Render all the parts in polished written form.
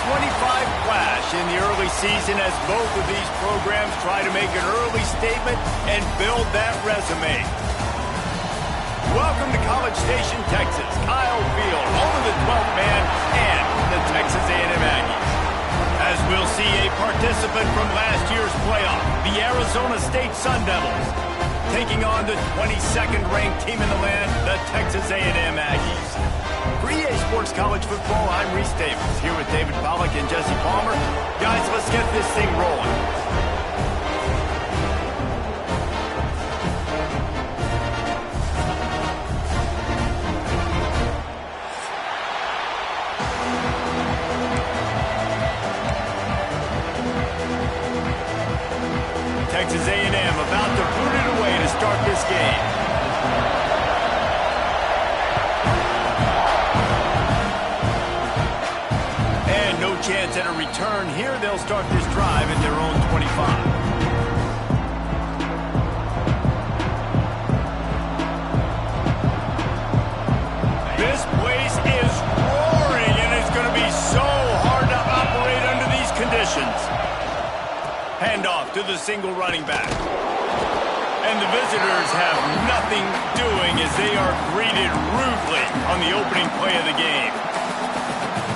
flash in the early season as both of these programs try to make an early statement and build that resume. Welcome to College Station, Texas. Kyle Field, home of the 12th man and the Texas A&M Aggies. As we'll see a participant from last year's playoff, the Arizona State Sun Devils, taking on the 22nd ranked team in the land, the Texas A&M Aggies. For EA Sports College Football, I'm Reese Davis, here with David Pollack and Jesse Palmer. Guys, let's get this thing rolling. Texas A&M about to boot it away to start this game. And no chance at a return here. They'll start this drive at their own 25. This place is roaring, and it's going to be so hard to operate under these conditions. Handoff to the single running back. And the visitors have nothing doing as they are greeted rudely on the opening play of the game.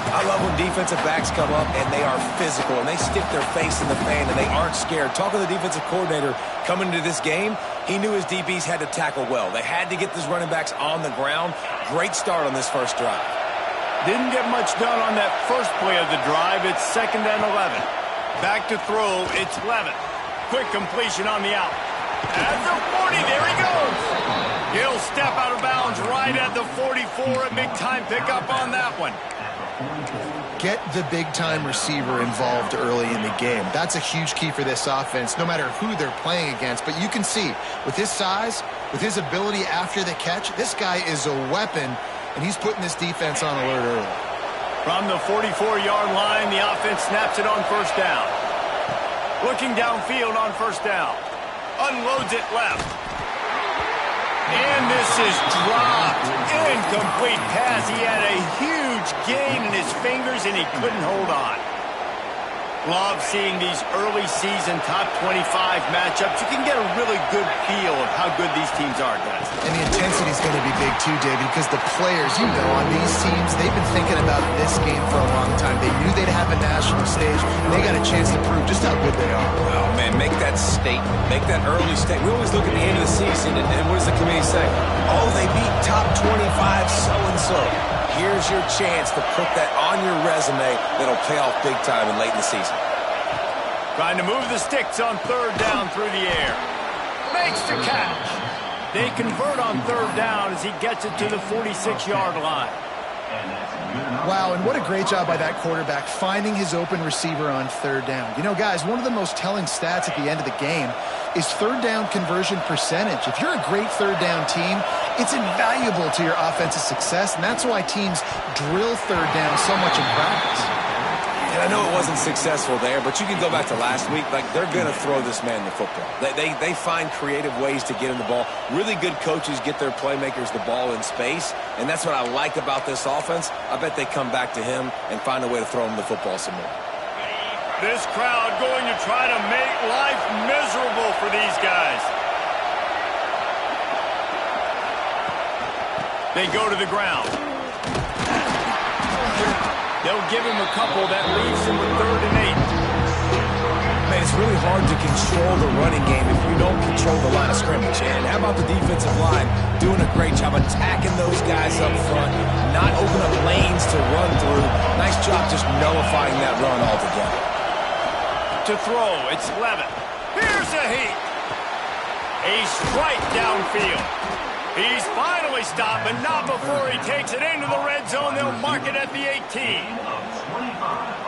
I love when defensive backs come up and they are physical and they stick their face in the fan and they aren't scared. Talking to the defensive coordinator coming into this game, he knew his DBs had to tackle well. They had to get these running backs on the ground. Great start on this first drive. Didn't get much done on that first play of the drive. It's 2nd and 11. Back to throw, it's Levitt. Quick completion on the out. At the 40, there he goes. He'll step out of bounds right at the 44. A big-time pickup on that one. Get the big-time receiver involved early in the game. That's a huge key for this offense, no matter who they're playing against. But you can see, with his size, with his ability after the catch, this guy is a weapon, and he's putting this defense on alert early. From the 44-yard line, the offense snaps it on first down. Looking downfield on first down. Unloads it left. And this is dropped. Incomplete pass. He had a huge gain in his fingers, and he couldn't hold on. Love seeing these early season top 25 matchups. You can get a really good feel of how good these teams are, guys. And the intensity is going to be big too, David, because the players, you know, on these teams, they've been thinking about this game for a long time. They knew they'd have a national stage, and they got a chance to prove just how good they are. Oh, man, make that statement. Make that early statement. We always look at the end of the season, and what does the committee say? Oh, they beat top 25 so-and-so. Here's your chance to put that on your resume that'll pay off big time and late in the season. Trying to move the sticks on third down through the air. Makes the catch. They convert on third down as he gets it to the 46-yard line. Wow, and what a great job by that quarterback finding his open receiver on third down. You know, guys, one of the most telling stats at the end of the game is third down conversion percentage. If you're a great third down team, it's invaluable to your offensive success, and that's why teams drill third down so much in practice. And I know it wasn't successful there, but you can go back to last week. Like, they're going to throw this man the football. They find creative ways to get him the ball. Really good coaches get their playmakers the ball in space, and that's what I like about this offense. I bet they come back to him and find a way to throw him the football some more. This crowd going to try to make life miserable for these guys. They go to the ground. They'll give him a couple. That leaves him with 3rd and 8. Man, it's really hard to control the running game if you don't control the line of scrimmage. And how about the defensive line doing a great job attacking those guys up front, not open up lanes to run through. Nice job just nullifying that run altogether. To throw, it's Levitt. Here's a heat. A strike downfield. He's finally stopped, but not before he takes it into the red zone. They'll mark it at the 18.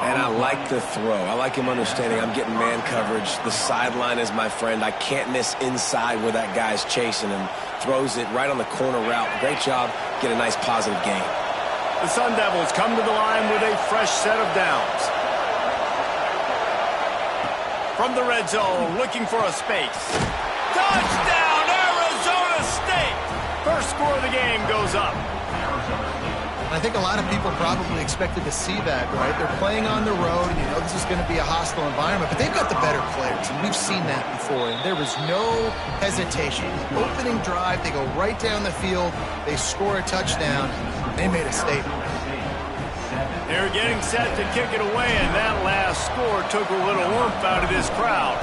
And I like the throw. I like him understanding I'm getting man coverage. The sideline is my friend. I can't miss inside where that guy's chasing him. Throws it right on the corner route. Great job. Get a nice positive gain. The Sun Devils come to the line with a fresh set of downs. From the red zone, looking for a space. Touchdown, Arizona State! First score of the game goes up. I think a lot of people probably expected to see that, right? They're playing on the road, and you know this is going to be a hostile environment, but they've got the better players, and we've seen that before, and there was no hesitation. Opening drive, they go right down the field, they score a touchdown, they made a statement. They're getting set to kick it away, and that last score took a little oomph out of this crowd.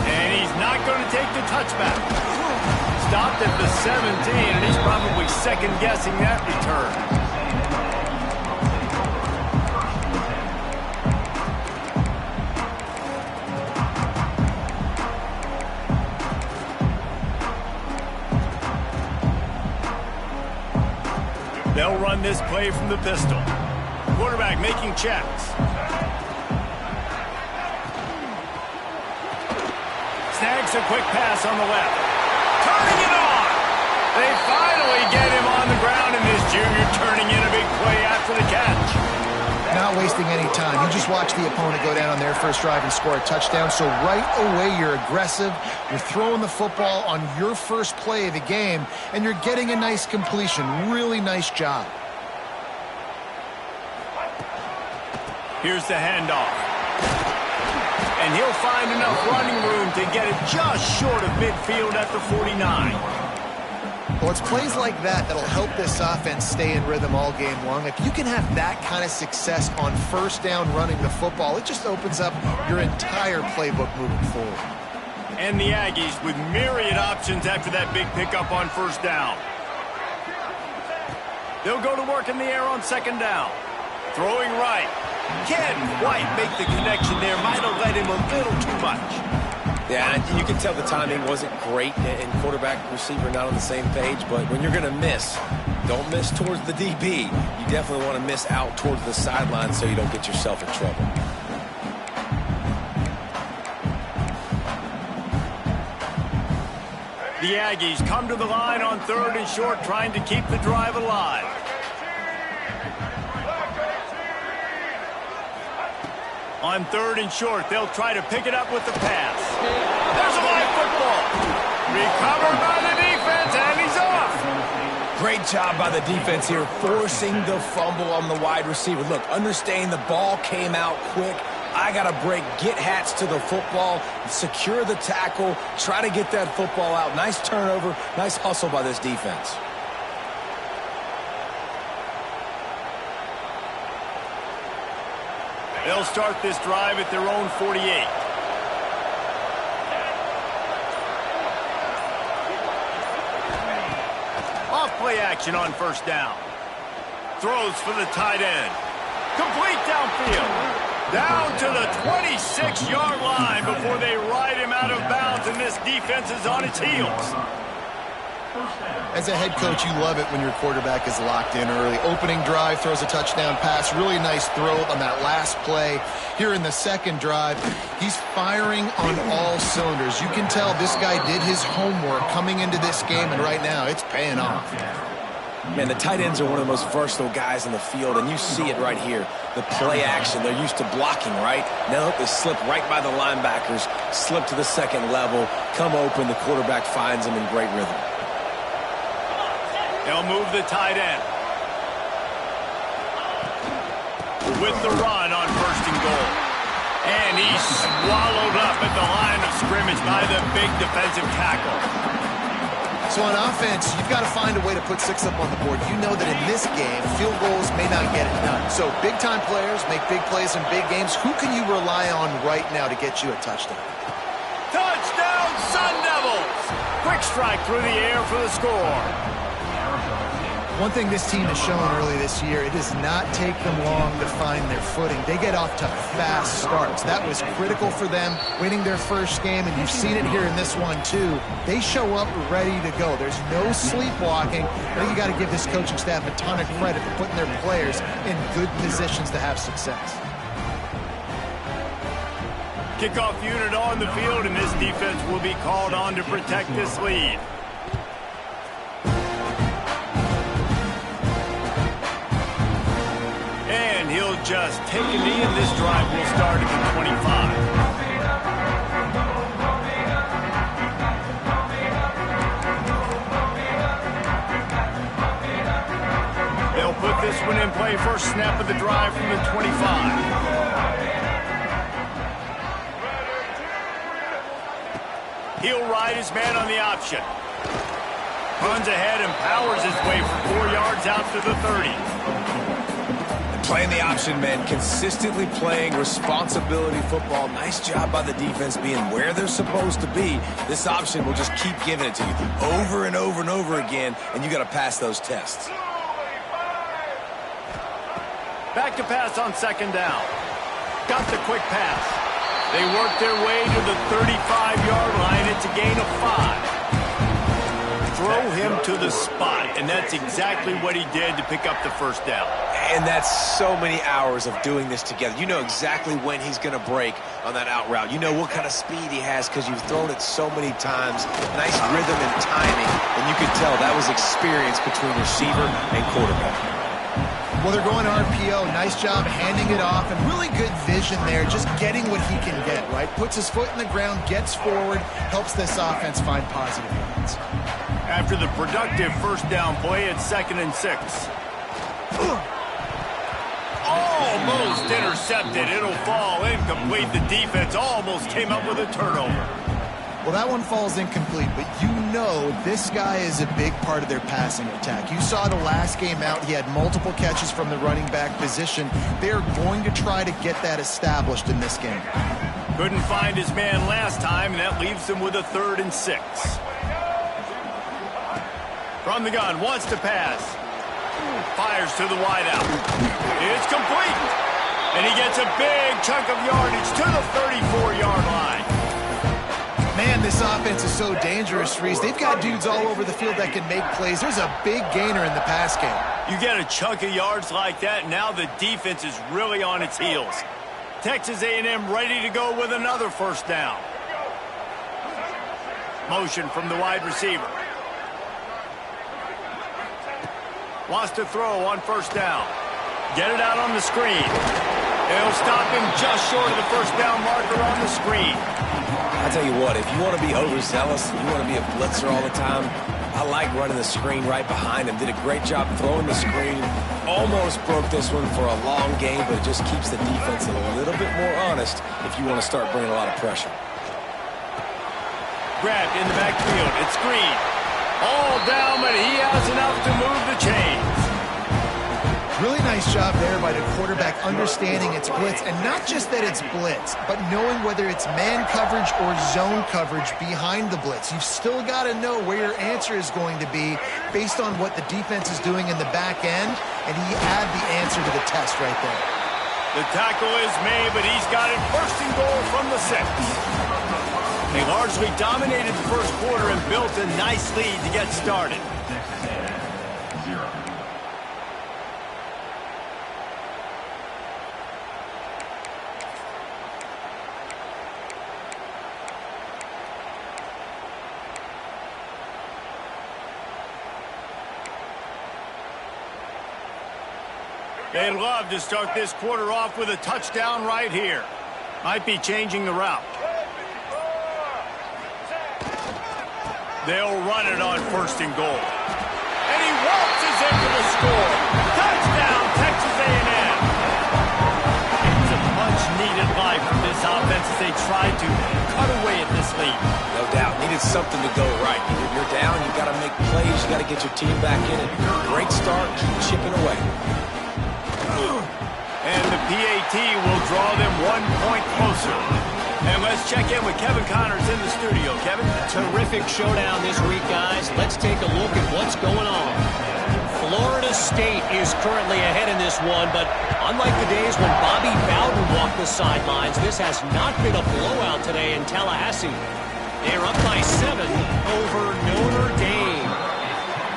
And he's not going to take the touchback. Stopped at the 17, and he's probably second-guessing that return. They'll run this play from the pistol. Quarterback making checks. Snags a quick pass on the left. Turning it on. They finally get him on the ground, and this junior turning in a big play after the catch. Not wasting any time. You just watch the opponent go down on their first drive and score a touchdown. So right away, you're aggressive. You're throwing the football on your first play of the game, and you're getting a nice completion. Really nice job. Here's the handoff. And he'll find enough running room to get it just short of midfield at the 49. Well, it's plays like that that'll help this offense stay in rhythm all game long. If you can have that kind of success on first down running the football, it just opens up your entire playbook moving forward. And the Aggies with myriad options after that big pickup on first down. They'll go to work in the air on second down. Throwing right. Can't quite make the connection there. Might have led him a little too much. Yeah, you can tell the timing wasn't great, and quarterback and receiver not on the same page, but when you're going to miss, don't miss towards the DB. You definitely want to miss out towards the sideline so you don't get yourself in trouble. The Aggies come to the line on third and short, trying to keep the drive alive. On third and short, they'll try to pick it up with the pass. There's a live football. Recovered by the defense, and he's off. Great job by the defense here, forcing the fumble on the wide receiver. Look, understand the ball came out quick. I got to break, get hats to the football, secure the tackle, try to get that football out. Nice turnover, nice hustle by this defense. They'll start this drive at their own 48. Off play action on first down. Throws for the tight end. Complete downfield. Down to the 26-yard line before they ride him out of bounds, and this defense is on its heels. As a head coach, you love it when your quarterback is locked in early. Opening drive, throws a touchdown pass. Really nice throw on that last play. Here in the second drive, he's firing on all cylinders. You can tell this guy did his homework coming into this game, and right now it's paying off. Man, the tight ends are one of the most versatile guys in the field, and you see it right here. The play action, they're used to blocking, right? Now they slip right by the linebackers, slip to the second level, come open, the quarterback finds them in great rhythm. They'll move the tight end. With the run on first and goal. And he's swallowed up at the line of scrimmage by the big defensive tackle. So on offense, you've got to find a way to put 6 up on the board. You know that in this game, field goals may not get it done. So big-time players make big plays in big games. Who can you rely on right now to get you a touchdown? Touchdown, Sun Devils! Quick strike through the air for the score. One thing this team has shown early this year, it does not take them long to find their footing. They get off to fast starts. That was critical for them, winning their first game, and you've seen it here in this one too. They show up ready to go. There's no sleepwalking. I think you got to give this coaching staff a ton of credit for putting their players in good positions to have success. Kickoff unit on the field, and this defense will be called on to protect this lead. And he'll just take a knee, and this drive will start at the 25. this one in play. First snap of the drive from the 25. He'll ride his man on the option. Runs ahead and powers his way for 4 yards out to the 30. Playing the option, man, consistently playing responsibility football. Nice job by the defense being where they're supposed to be. This option will just keep giving it to you over and over and over again, and you got to pass those tests. Back to pass on second down. Got the quick pass. They work their way to the 35-yard line. It's a gain of 5. Throw him to the spot, and that's exactly what he did to pick up the first down. And that's so many hours of doing this together. You know exactly when he's going to break on that out route. You know what kind of speed he has because you've thrown it so many times. Nice rhythm and timing, and you could tell that was experience between receiver and quarterback. Well, they're going RPO. Nice job handing it off, and really good vision there, just getting what he can get, right? Puts his foot in the ground, gets forward, helps this offense find positive yards. After the productive first down play, it's 2nd and 6. Almost intercepted. It'll fall incomplete. The defense almost came up with a turnover. Well, that one falls incomplete, but you know this guy is a big part of their passing attack. You saw the last game out. He had multiple catches from the running back position. They're going to try to get that established in this game. Couldn't find his man last time, and that leaves him with a 3rd and 6. From the gun, wants to pass. Fires to the wideout. It's complete. And he gets a big chunk of yardage to the 34-yard line. Man, this offense is so dangerous, Reese. They've got dudes all over the field that can make plays. There's a big gainer in the pass game. You get a chunk of yards like that, now the defense is really on its heels. Texas A&M ready to go with another first down. Motion from the wide receiver. Wants to throw on first down. Get it out on the screen. They'll stop him just short of the first down marker on the screen. I tell you what, if you want to be overzealous, you want to be a blitzer all the time, I like running the screen right behind him. Did a great job throwing the screen. Almost broke this one for a long game, but it just keeps the defense a little bit more honest if you want to start bringing a lot of pressure. Grabbed in the backfield. It's Green. All down, but he has enough to move the chains. Really nice job there by the quarterback understanding it's blitz, and not just that it's blitz, but knowing whether it's man coverage or zone coverage behind the blitz. You've still got to know where your answer is going to be based on what the defense is doing in the back end, and he had the answer to the test right there. The tackle is made, but he's got it 1st and goal from the 6. They largely dominated the first quarter and built a nice lead to get started. They'd love to start this quarter off with a touchdown right here. Might be changing the route. They'll run it on 1st and goal. And he waltzes in for the score. Touchdown, Texas A&M. It's a much-needed life from this offense as they try to cut away at this lead. No doubt. Needed something to go right. You're down, you got to make plays, you got to get your team back in it. Great start, keep chipping away. And the PAT will draw them 1 point closer. And let's check in with Kevin Connors in the studio. Kevin? Terrific showdown this week, guys. Let's take a look at what's going on. Florida State is currently ahead in this one, but unlike the days when Bobby Bowden walked the sidelines, this has not been a blowout today in Tallahassee. They're up by 7 over Notre Dame.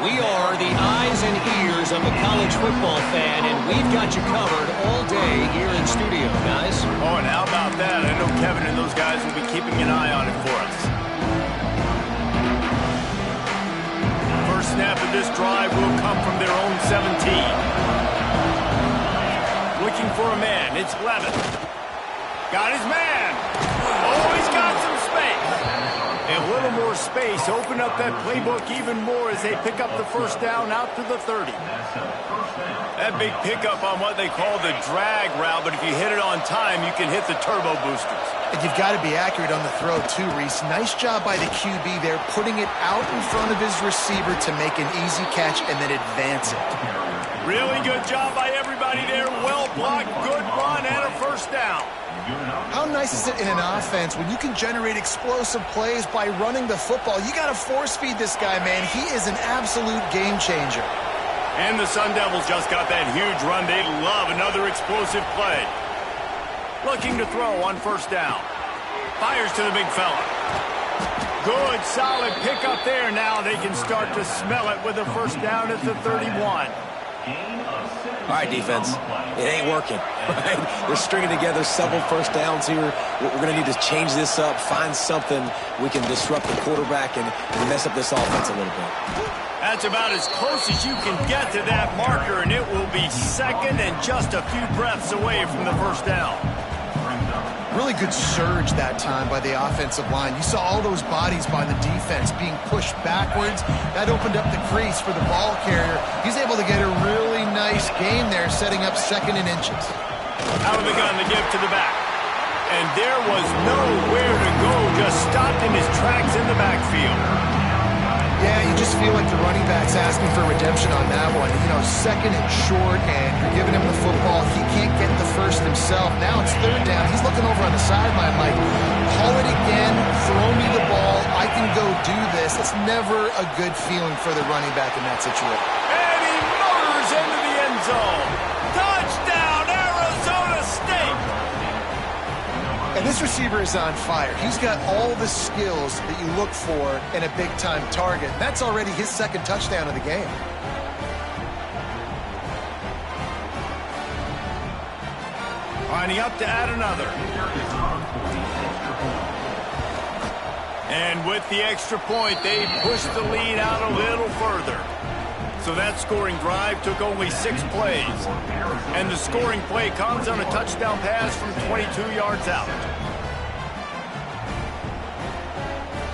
We are the eyes and ears of a college football fan, and we've got you covered all day here in studio, guys. Oh, and how about that? I know Kevin and those guys will be keeping an eye on it for us. First snap of this drive will come from their own 17. Looking for a man. It's Levin. Got his man. Oh, he's got some space. A little more space, open up that playbook even more as they pick up the first down out to the 30. That big pickup on what they call the drag route, but if you hit it on time, you can hit the turbo boosters. And you've got to be accurate on the throw, too, Reese. Nice job by the QB there, putting it out in front of his receiver to make an easy catch and then advance it. Really good job by everybody there. Well blocked, good run, and a first down. How nice is it in an offense when you can generate explosive plays by running the football? You got to force feed this guy, man. He is an absolute game changer. And the Sun Devils just got that huge run. They love another explosive play. Looking to throw on first down. Fires to the big fella. Good, solid pickup there. Now they can start to smell it with a first down at the 31. All right, defense, it ain't working. Right? They're stringing together several first downs here. We're going to need to change this up, find something we can disrupt the quarterback and mess up this offense a little bit. That's about as close as you can get to that marker, and it will be second and just a few breaths away from the first down. Really good surge that time by the offensive line. You saw all those bodies by the defense being pushed backwards. That opened up the crease for the ball carrier. He's able to get a really nice gain there, setting up second and inches. Out of the gun to give to the back. And there was nowhere to go, just stopped in his tracks in the backfield. Yeah, you just feel like the running back's asking for redemption on that one. You know, second and short, and you're giving him the football. He can't get the first himself. Now it's third down. He's looking over on the sideline like, call it again, throw me the ball, I can go do this. It's never a good feeling for the running back in that situation. And he motors into the end zone. Touchdown, Arizona State! And this receiver is on fire. He's got all the skills that you look for in a big-time target. That's already his second touchdown of the game. Lining up to add another. And with the extra point, they pushed the lead out a little further. So that scoring drive took only 6 plays. And the scoring play comes on a touchdown pass from 22 yards out.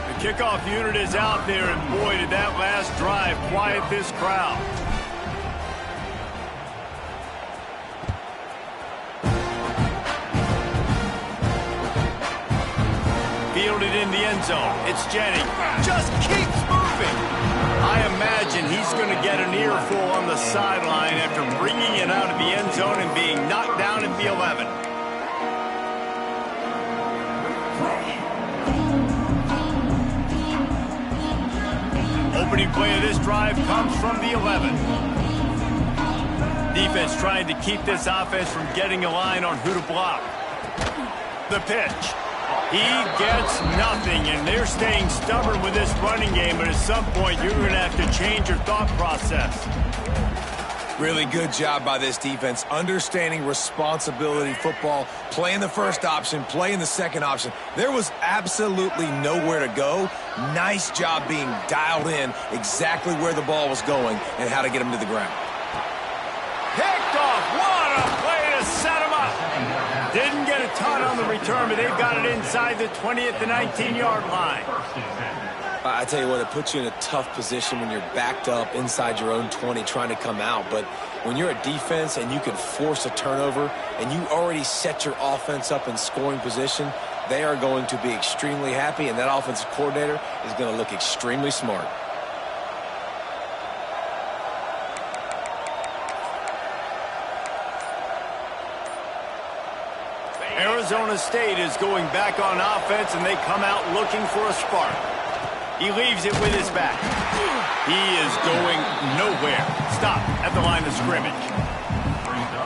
The kickoff unit is out there, and boy, did that last drive quiet this crowd. Fielded in the end zone. It's Jennings. Just keeps moving. I imagine he's going to get an earful on the sideline after bringing it out of the end zone and being knocked down at the 11. Opening play of this drive comes from the 11. Defense trying to keep this offense from getting a line on who to block. The pitch. He gets nothing, and they're staying stubborn with this running game, but at some point you're going to have to change your thought process. Really good job by this defense, understanding responsibility football, playing the first option, playing the second option. There was absolutely nowhere to go. Nice job being dialed in exactly where the ball was going and how to get him to the ground. Picked off. What a play to set him up. Didn't get a ton on the return, but they've got it inside the 20 at the 19-yard line. I tell you what, it puts you in a tough position when you're backed up inside your own 20 trying to come out. But when you're a defense and you can force a turnover and you already set your offense up in scoring position, they are going to be extremely happy, and that offensive coordinator is going to look extremely smart. Arizona State is going back on offense, and they come out looking for a spark. He leaves it with his back. He is going nowhere. Stop at the line of scrimmage.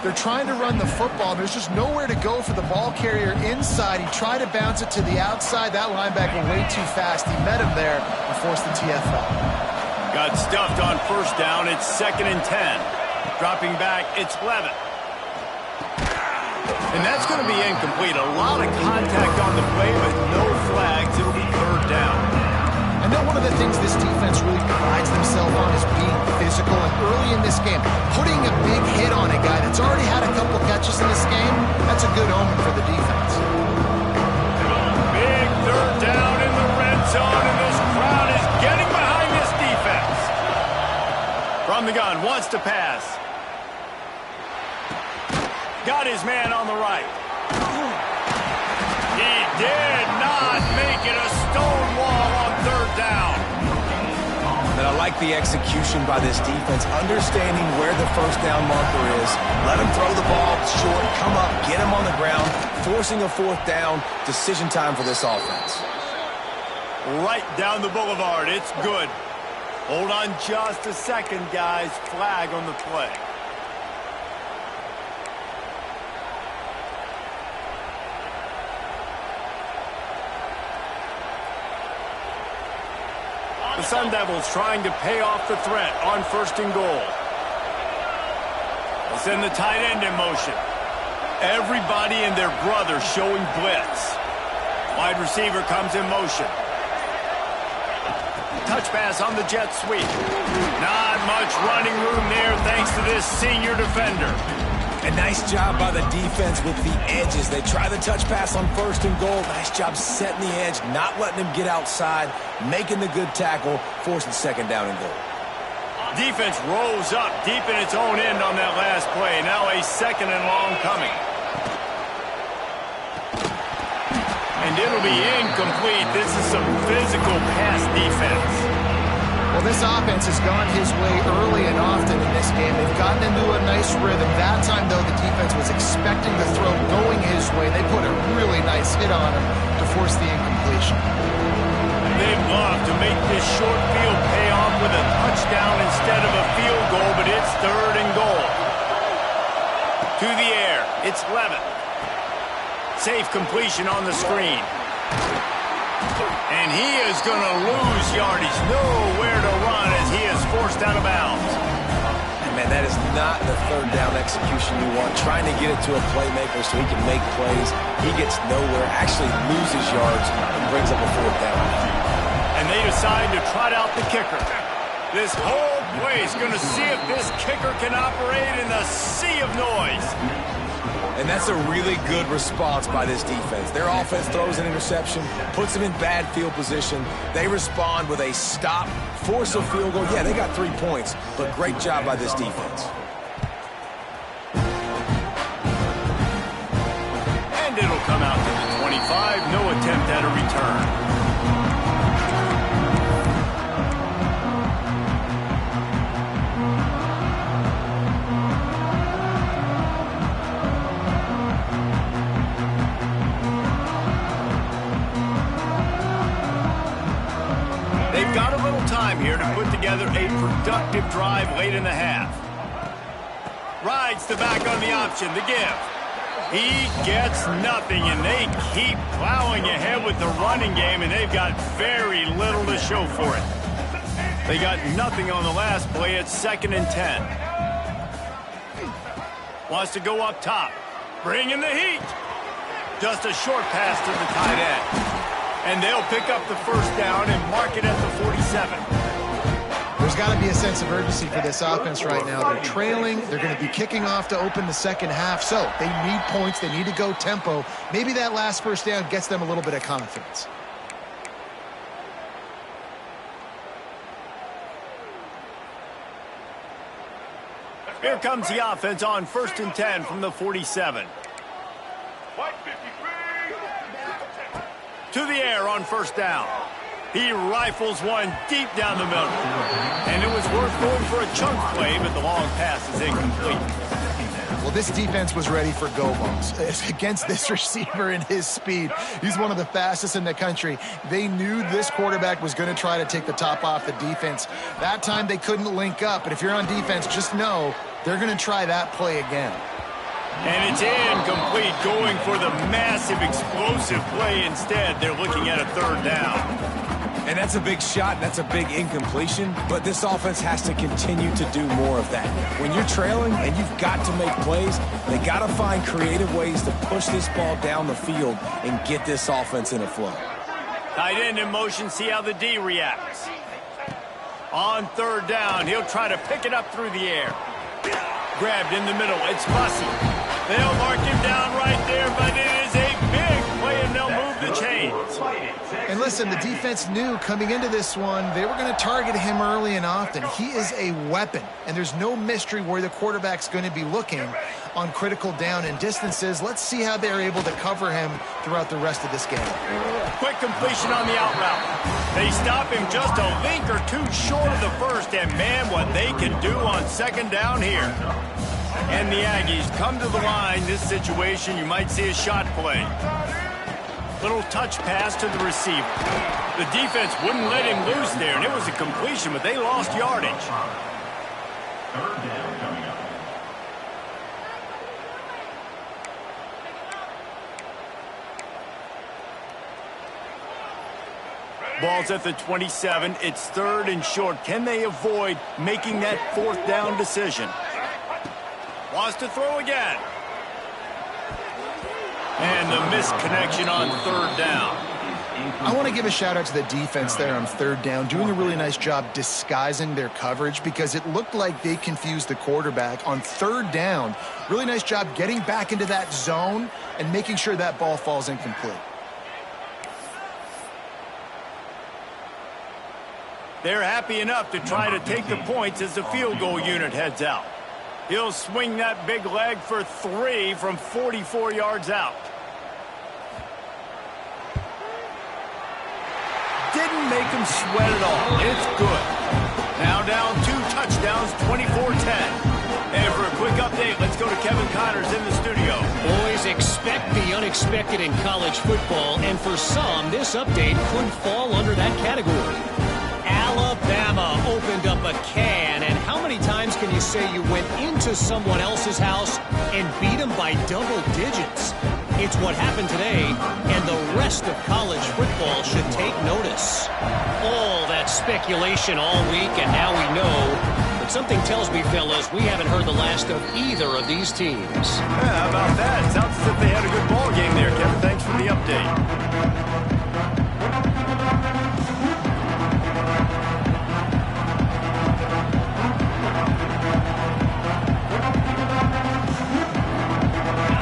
They're trying to run the football. There's just nowhere to go for the ball carrier inside. He tried to bounce it to the outside. That linebacker way too fast. He met him there and forced the TFL. Got stuffed on first down. It's 2nd and 10. Dropping back, it's Levitt. And that's going to be incomplete. A lot of contact on the play, but no flags. It'll be 3rd down. I know one of the things this defense really prides themselves on is being physical. And early in this game, putting a big hit on a guy that's already had a couple catches in this game, that's a good omen for the defense. Big 3rd down in the red zone, and this crowd has to pass. Got his man on the right. He did not make it a stone wall on third down. And I like the execution by this defense, understanding where the first down marker is. Let him throw the ball short, come up, get him on the ground, forcing a fourth down. Decision time for this offense. Right down the boulevard. It's good. Hold on just a second, guys. Flag on the play. The Sun Devils trying to pay off the threat on first and goal. They send the tight end in motion. Everybody and their brother showing blitz. Wide receiver comes in motion. Touch pass on the jet sweep. Not much running room there thanks to this senior defender. A nice job by the defense with the edges. They try the touch pass on first and goal. Nice job setting the edge, not letting him get outside, making the good tackle, forcing second down and goal. Defense rolls up deep in its own end on that last play. Now a second and long coming. And it'll be incomplete. This is some physical pass defense. Well, this offense has gone his way early and often in this game. They've gotten into a nice rhythm. That time, though, the defense was expecting the throw going his way. They put a really nice hit on him to force the incompletion. They'd love to make this short field pay off with a touchdown instead of a field goal, but it's third and goal. To the air. It's Levitt. Safe completion on the screen. And he is going to lose yardage. Nowhere to run as he is forced out of bounds. And man, that is not the third down execution you want. Trying to get it to a playmaker so he can make plays. He gets nowhere, actually loses yards, and brings up a fourth down. And they decide to trot out the kicker. This whole play is going to see if this kicker can operate in the sea of noise. And that's a really good response by this defense. Their offense throws an interception, puts them in bad field position. They respond with a stop, force a field goal. Yeah, they got 3 points, but great job by this defense. And it'll come out to the 25. No attempt at a return. Here to put together a productive drive late in the half. Rides the back on the option, the give. He gets nothing, and they keep plowing ahead with the running game, and they've got very little to show for it. They got nothing on the last play. It's 2nd and 10. Wants to go up top. Bringing the heat. Just a short pass to the tight end. And they'll pick up the first down and mark it at the 47. There's got to be a sense of urgency for this offense right now. They're trailing. They're going to be kicking off to open the second half. So they need points. They need to go tempo. Maybe that last first down gets them a little bit of confidence. Here comes the offense on 1st and 10 from the 47. To the air on first down. He rifles one deep down the middle. And it was worth going for a chunk play, but the long pass is incomplete. Well, this defense was ready for go balls. Against this receiver and his speed, he's one of the fastest in the country. They knew this quarterback was going to try to take the top off the defense. That time they couldn't link up. But if you're on defense, just know they're going to try that play again. And it's incomplete, going for the massive explosive play instead. They're looking at a third down. And that's a big shot, that's a big incompletion, but this offense has to continue to do more of that. When you're trailing and you've got to make plays, they got to find creative ways to push this ball down the field and get this offense in a flow. Tight end in motion, see how the D reacts. On third down, he'll try to pick it up through the air. Grabbed in the middle, it's Bussy. They'll mark him down right there, but it is a big play, and they'll move the chains. And listen, the defense knew coming into this one, they were going to target him early and often. He is a weapon, and there's no mystery where the quarterback's going to be looking on critical down and distances. Let's see how they're able to cover him throughout the rest of this game. Quick completion on the out route. They stop him just a link or two short of the first, and man, what they can do on second down here. And the Aggies come to the line. This situation, you might see a shot play. Little touch pass to the receiver. The defense wouldn't let him loose there, and it was a completion, but they lost yardage. Third down coming up. Ball's at the 27. It's third and short. Can they avoid making that fourth down decision? Wants to throw again. And the misconnection on third down. I want to give a shout out to the defense there on third down, doing a really nice job disguising their coverage because it looked like they confused the quarterback on third down. Really nice job getting back into that zone and making sure that ball falls incomplete. They're happy enough to try to take the points as the field goal unit heads out. He'll swing that big leg for 3 from 44 yards out. Didn't make him sweat at all. It's good. Now down 2 touchdowns, 24-10. And for a quick update, let's go to Kevin Connors in the studio. Boys, expect the unexpected in college football, and for some, this update could fall under that category. Alabama opened up a can, and how many times can you say you went into someone else's house and beat them by double digits? It's what happened today, and the rest of college football should take notice. All that speculation all week, and now we know. But something tells me, fellas, we haven't heard the last of either of these teams. Yeah, how about that? Sounds as if they had a good ball game there, Kevin. Thanks for the update.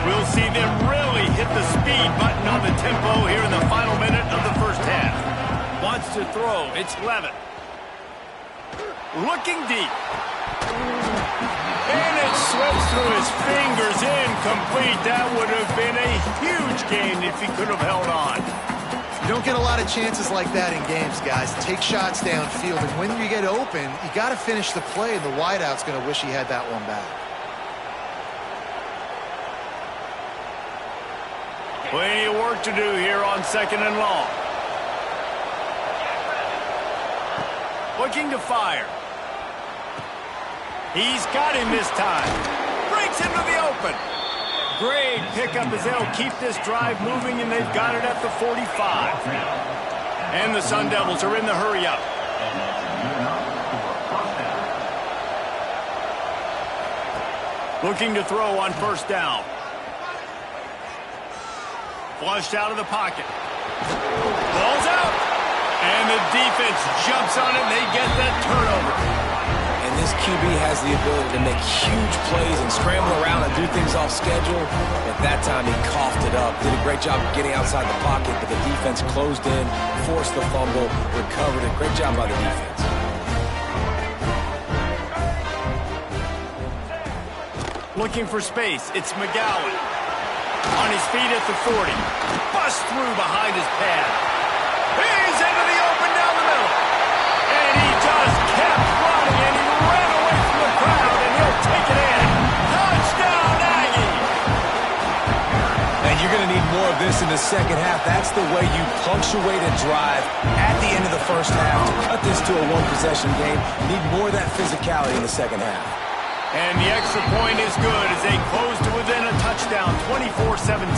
We'll see them really hit the speed button on the tempo here in the final minute of the first half. Wants to throw. It's Levitt. Looking deep. And it slips through his fingers, incomplete. That would have been a huge gain if he could have held on. You don't get a lot of chances like that in games, guys. Take shots downfield, and when you get open, you got to finish the play, and the wideout's going to wish he had that one back. Plenty of work to do here on second and long. Looking to fire. He's got him this time. Breaks into the open. Great pickup as they'll keep this drive moving, and they've got it at the 45. And the Sun Devils are in the hurry-up. Looking to throw on first down. Flushed out of the pocket. Ball's out. And the defense jumps on it, and they get that turnover. And this QB has the ability to make huge plays and scramble around and do things off schedule. At that time, he coughed it up. Did a great job of getting outside the pocket, but the defense closed in, forced the fumble, recovered it. Great job by the defense. Looking for space. It's McGowan. On his feet at the 40. Busts through behind his pad. He's into the open down the middle. And he just kept running, and he ran away from the crowd, and he'll take it in. Touchdown, Aggie! And you're going to need more of this in the second half. That's the way you punctuate a drive at the end of the first half to cut this to a one-possession game. You need more of that physicality in the second half. And the extra point is good as they close to within a touchdown, 24-17.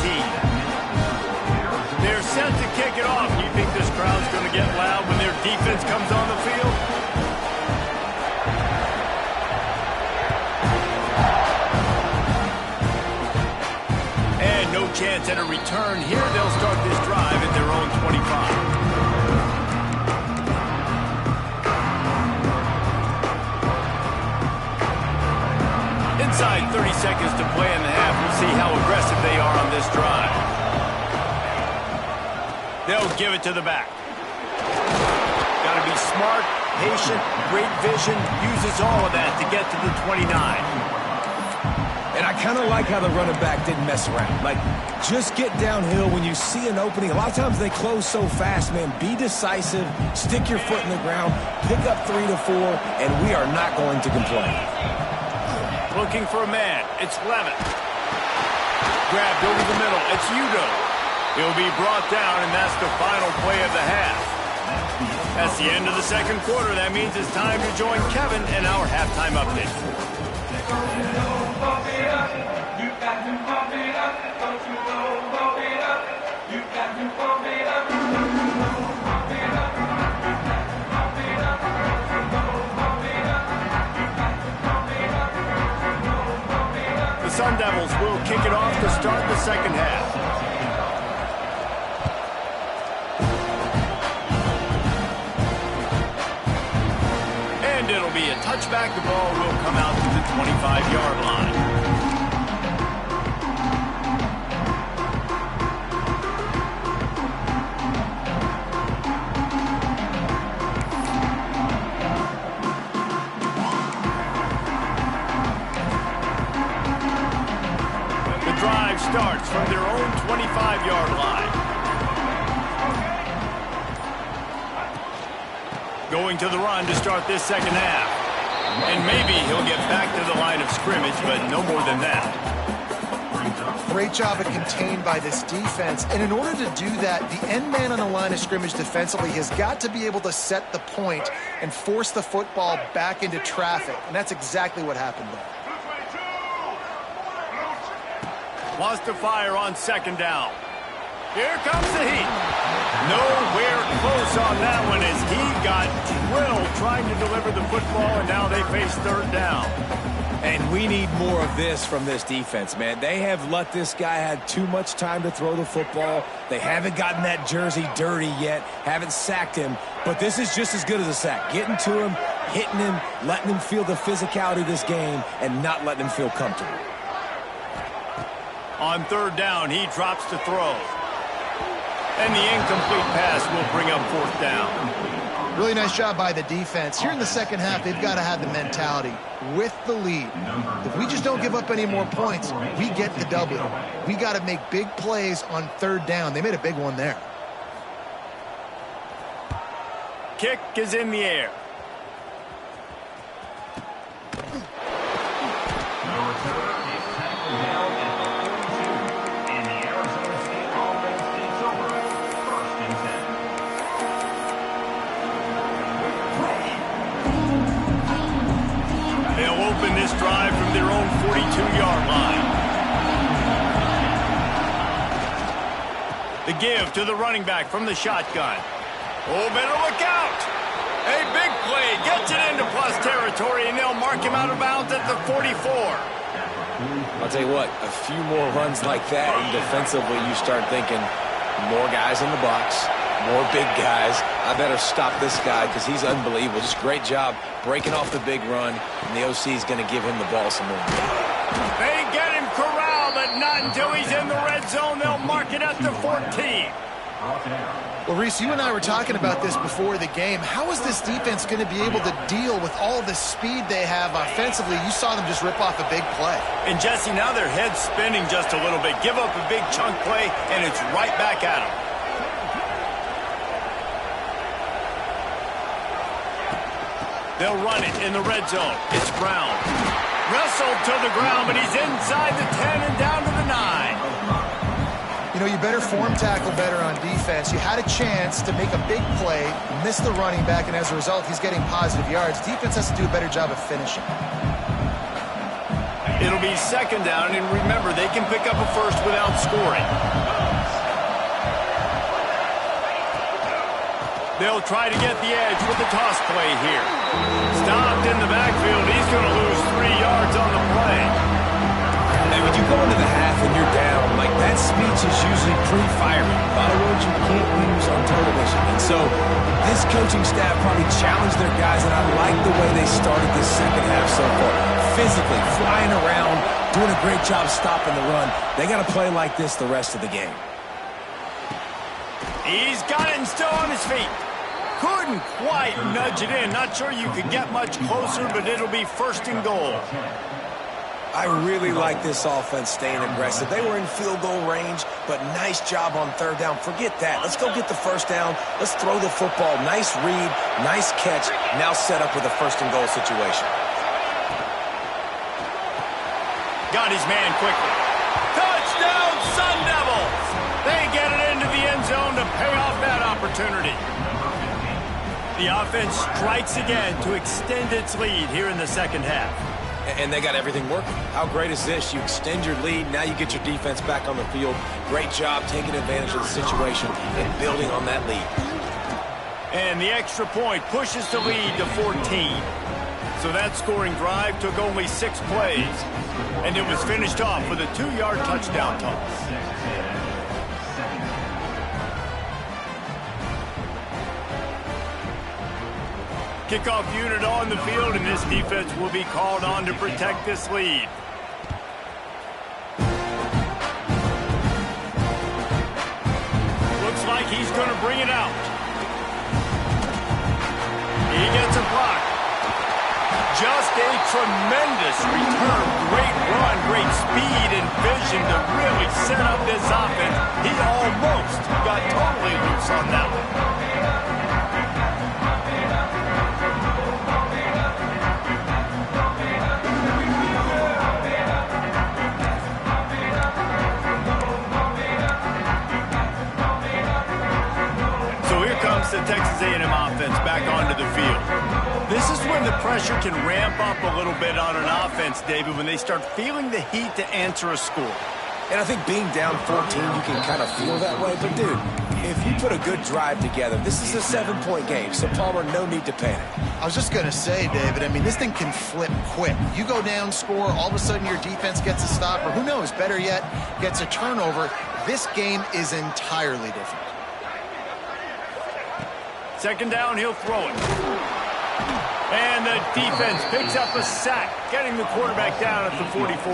They're set to kick it off. Do you think this crowd's going to get loud when their defense comes on the field? And no chance at a return here. They'll start this drive at their own 25. Inside 30 seconds to play in the half. We'll see how aggressive they are on this drive. They'll give it to the back. smart, patient, great vision, uses all of that to get to the 29. And I kind of like how the running back didn't mess around. Like, just get downhill when you see an opening. A lot of times they close so fast, man. Be decisive, stick your foot in the ground, pick up 3 to 4, and we are not going to complain. Looking for a man. It's Levitt. Grabbed over the middle. It's Udo. He'll be brought down, and that's the final play of the half. That's the end of the second quarter. That means it's time to join Kevin in our halftime update. The Sun Devils will kick it off to start the second half. And it'll be a touchback. The ball will come out to the 25-yard line. Drive starts from their own 25-yard line. Going to the run to start this second half. And maybe he'll get back to the line of scrimmage, but no more than that. Great job of contained by this defense. And in order to do that, the end man on the line of scrimmage defensively has got to be able to set the point and force the football back into traffic. And that's exactly what happened there. Wants to fire on second down. Here comes the heat. Nowhere close on that one as he got drilled trying to deliver the football, and now they face third down. And we need more of this from this defense, man. They have let this guy have too much time to throw the football. They haven't gotten that jersey dirty yet, haven't sacked him. But this is just as good as a sack. Getting to him, hitting him, letting him feel the physicality of this game, and not letting him feel comfortable. On third down, he drops to throw. And the incomplete pass will bring up fourth down. Really nice job by the defense. Here in the second half, they've got to have the mentality with the lead. If we just don't give up any more points, we get the W. We got to make big plays on third down. They made a big one there. Kick is in the air. They'll open this drive from their own 42-yard line. The give to the running back from the shotgun. Oh, better look out. A big play gets it into plus territory, and they'll mark him out of bounds at the 44. I'll tell you what, a few more runs like that, and defensively you start thinking more guys in the box, more big guys. I better stop this guy because he's unbelievable. Just great job breaking off the big run, and the OC is going to give him the ball some more. They get him corralled, but not until he's in the red zone. They'll mark it at the 14. Well, Reese, you and I were talking about this before the game. How is this defense going to be able to deal with all the speed they have offensively? You saw them just rip off a big play. And, Jesse, now their head's spinning just a little bit. Give up a big chunk play, and it's right back at them. They'll run it in the red zone. It's Brown. Wrestled to the ground, but he's inside the 10 and down to the 9. You know, you better form tackle better on defense. You had a chance to make a big play, miss the running back, and as a result, he's getting positive yards. Defense has to do a better job of finishing. It'll be second down, and remember, they can pick up a first without scoring. They'll try to get the edge with the toss play here. Stopped in the backfield. He's going to lose 3 yards on the play. And when you go into the half and you're down, like that speech is usually pretty fiery. A lot of words you can't use on television. And so this coaching staff probably challenged their guys, and I like the way they started this second half so far. Physically, flying around, doing a great job stopping the run. They got to play like this the rest of the game. He's got it and still on his feet. Couldn't quite nudge it in. Not sure you could get much closer, but it'll be first and goal. I really like this offense staying aggressive. They were in field goal range, but nice job on third down. Forget that. Let's go get the first down. Let's throw the football. Nice read, nice catch. Now set up with a first and goal situation. Got his man quickly. Touchdown, Sun Devils! They get it into the end zone to pay off that opportunity. The offense strikes again to extend its lead here in the second half. And they got everything working. How great is this? You extend your lead, now you get your defense back on the field. Great job taking advantage of the situation and building on that lead. And the extra point pushes the lead to 14. So that scoring drive took only 6 plays. And it was finished off with a 2-yard touchdown toss. Kickoff unit on the field, and this defense will be called on to protect this lead. Looks like he's going to bring it out. He gets a block. Just a tremendous return. Great run, great speed and vision to really set up this offense. He almost got totally loose on that one. The Texas A&M offense back onto the field. This is when the pressure can ramp up a little bit on an offense, David, when they start feeling the heat to answer a score. And I think being down 14, you can kind of feel that way. But, dude, if you put a good drive together, this is a 7-point game. So, Palmer, no need to panic. I was just going to say, David, I mean, this thing can flip quick. You go down, score, all of a sudden your defense gets a stop, or who knows, better yet, gets a turnover. This game is entirely different. Second down, he'll throw it. And the defense picks up a sack, getting the quarterback down at the 44.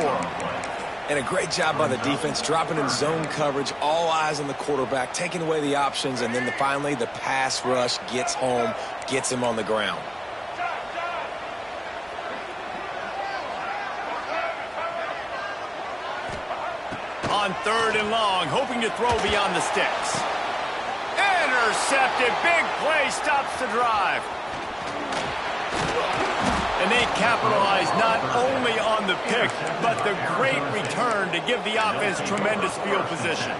And a great job by the defense, dropping in zone coverage, all eyes on the quarterback, taking away the options, and then finally the pass rush gets home, gets him on the ground. On third and long, hoping to throw beyond the sticks. Intercepted. Big play stops the drive. And they capitalize not only on the pick, but the great return to give the offense tremendous field position.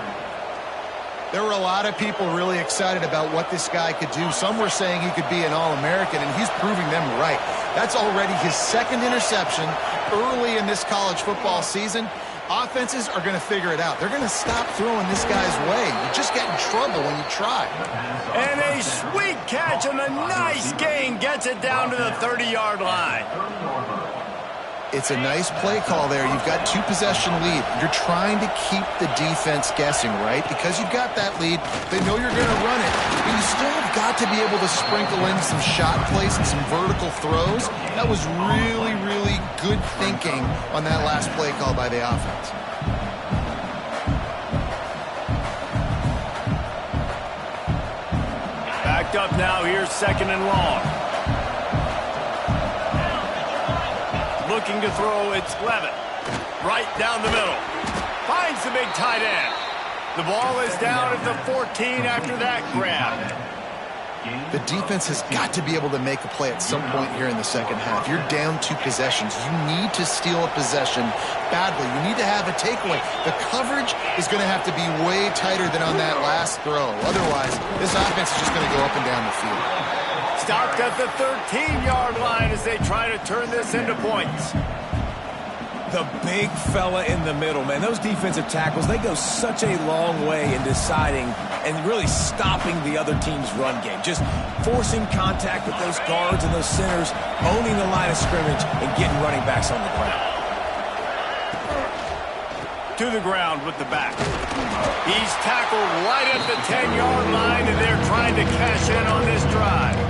There were a lot of people really excited about what this guy could do. Some were saying he could be an All-American, and he's proving them right. That's already his second interception early in this college football season. Offenses are going to figure it out. They're going to stop throwing this guy's way. You just get in trouble when you try. And a sweet catch and a nice gain gets it down to the 30-yard line. It's a nice play call there. You've got 2-possession lead. You're trying to keep the defense guessing, right? Because you've got that lead. They know you're going to run it. But you still have got to be able to sprinkle in some shot plays and some vertical throws. That was really, really good thinking on that last play call by the offense. Backed up now. Here's second and long. Looking to throw, it's Levitt. Right down the middle. Finds the big tight end. The ball is down at the 14 after that grab. The defense has got to be able to make a play at some point here in the second half. You're down 2 possessions. You need to steal a possession badly. You need to have a takeaway. The coverage is going to have to be way tighter than on that last throw. Otherwise, this offense is just going to go up and down the field. Stopped at the 13-yard line as they try to turn this into points. The big fella in the middle, man. Those defensive tackles, they go such a long way in deciding and really stopping the other team's run game. Just forcing contact with those guards and those centers, owning the line of scrimmage, and getting running backs on the ground. To the ground with the back. He's tackled right at the 10-yard line, and they're trying to cash in on this drive.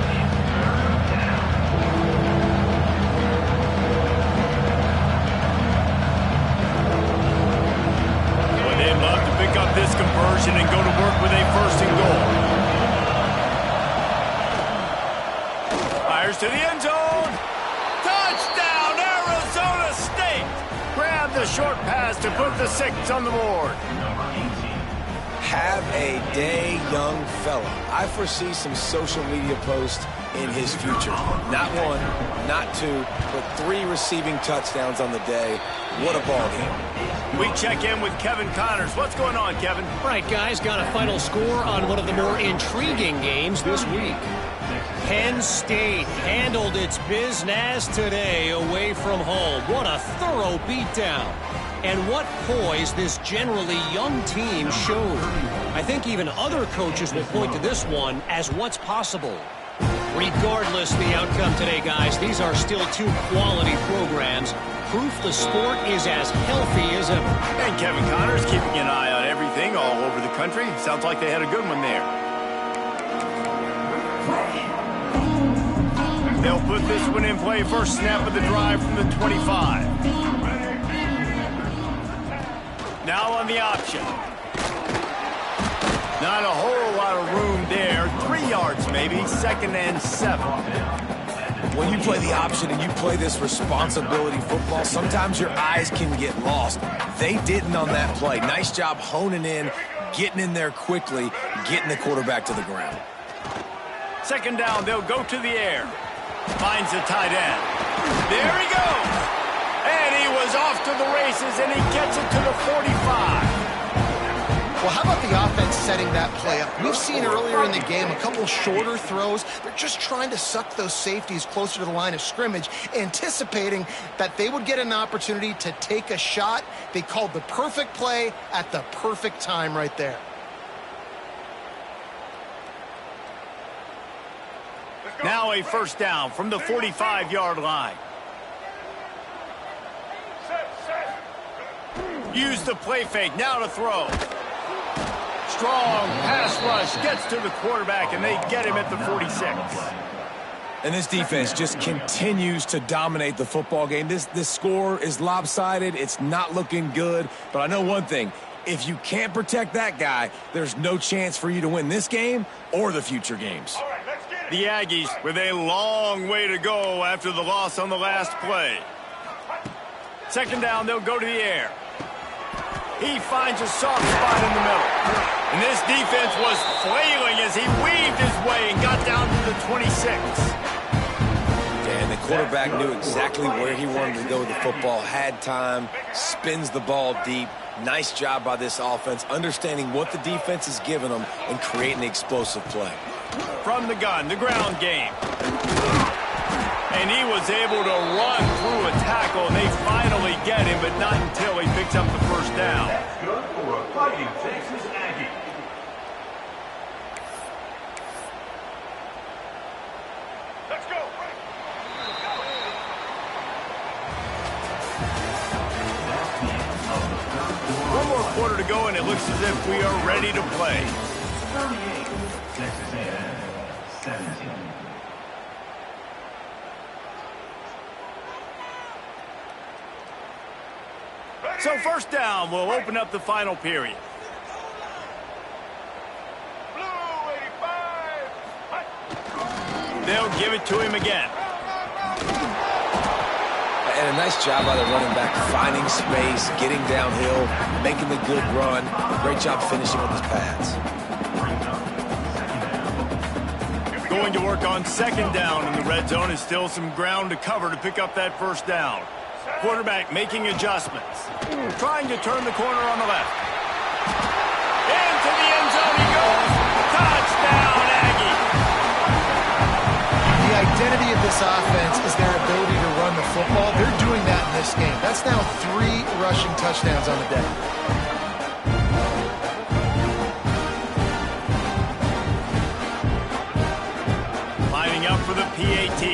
They'd love to pick up this conversion and go to work with a first and goal. to the end zone. Touchdown, Arizona State. Grab the short pass to put the 6 on the board. Have a day, young fella. I foresee some social media posts in his future. Not 1, not 2, but 3 receiving touchdowns on the day. What a ball game. We check in with Kevin Connors. What's going on, Kevin? Right, guys, got a final score on one of the more intriguing games this week. Penn State handled its business today away from home. What a thorough beatdown. And what poise this generally young team showed. I think even other coaches will point to this one as what's possible. Regardless the outcome today, guys, these are still 2 quality programs. Proof the sport is as healthy as ever. And Kevin Connors keeping an eye on everything all over the country. Sounds like they had a good one there. They'll put this one in play. First snap of the drive from the 25. Now on the option. Not a whole lot of room there. 3 yards maybe. 2nd and 7. When you play the option and you play this responsibility football, sometimes your eyes can get lost. They didn't on that play. Nice job honing in, getting in there quickly, getting the quarterback to the ground. 2nd down, they'll go to the air. Finds the tight end. There he goes. And he was off to the races, and he gets it to the 45. Well, how about the offense setting that play up? We've seen earlier in the game a couple shorter throws. They're just trying to suck those safeties closer to the line of scrimmage, anticipating that they would get an opportunity to take a shot. They called the perfect play at the perfect time right there. Now a 1st down from the 45-yard line. Use the play fake, now to throw. Strong pass rush, gets to the quarterback, and they get him at the 46. And this defense just continues to dominate the football game. This score is lopsided. It's not looking good. But I know one thing. If you can't protect that guy, there's no chance for you to win this game or the future games. The Aggies with a long way to go after the loss on the last play. 2nd down, they'll go to the air. He finds a soft spot in the middle. And this defense was flailing as he weaved his way and got down to the 26. And the quarterback knew exactly where he wanted to go with the football, had time, spins the ball deep. Nice job by this offense, understanding what the defense is giving them and creating the explosive play. From the gun, the ground game. And he was able to run through a tackle, and they finally get him, but not until he picks up the 1st down. That's good for a Fighting Texas Aggie. Let's go. One more quarter to go, and it looks as if we are ready to play. 38, Texas A&M, 17. So 1st down will open up the final period. They'll give it to him again. And a nice job by the running back, finding space, getting downhill, making the good run. Great job finishing with his pads. Going to work on 2nd down in the red zone. Is still some ground to cover to pick up that 1st down. Quarterback making adjustments. Trying to turn the corner on the left. Into the end zone he goes. Touchdown, Aggie. The identity of this offense is their ability to run the football. They're doing that in this game. That's now 3 rushing touchdowns on the day. Lining up for the PAT.